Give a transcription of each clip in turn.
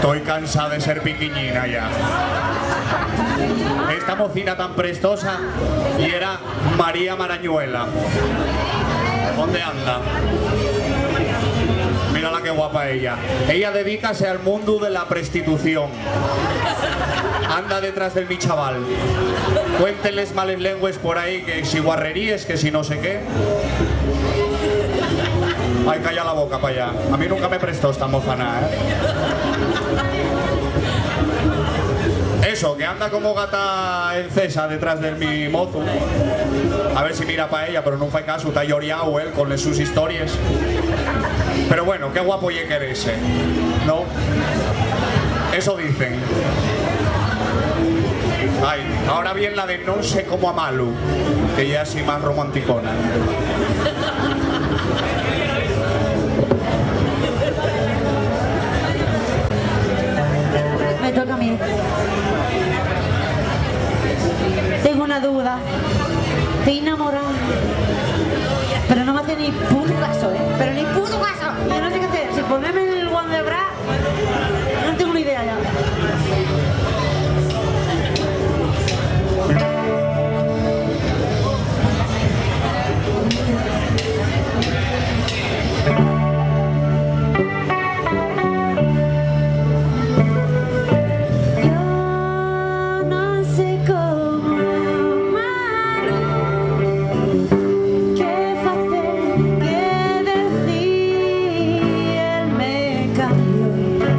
Estoy cansada de ser piquiñina ya. Esta mocina tan prestosa y era María Marañuela. ¿Dónde anda? Mírala qué guapa ella. Ella dedícase al mundo de la prostitución. Anda detrás del mi chaval. Cuéntenles males lenguas por ahí, que si guarreríes, que si no sé qué. Ay, calla la boca para allá. A mí nunca me prestó esta mozana, ¿eh? Eso, que anda como gata encesa detrás del mi mozo. A ver si mira para ella, pero no fue caso, está lloriado él con sus historias. Pero bueno, qué guapo ye querese, ¿no? Eso dicen. Ay, ahora bien la de no sé cómo a Malu, que ya es así más romanticona. Me toca a mí. Tengo una duda. Estoy enamorada. Pero no me hace ni puto caso, ¿eh? Pero ni puto caso. Yo no sé qué hacer. Si ponerme en el guante de bra, no tengo ni idea ya. Cambio.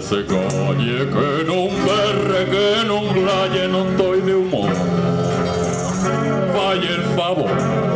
se calle, que no berre, que no glaye, no estoy de humor. Vaya el favor.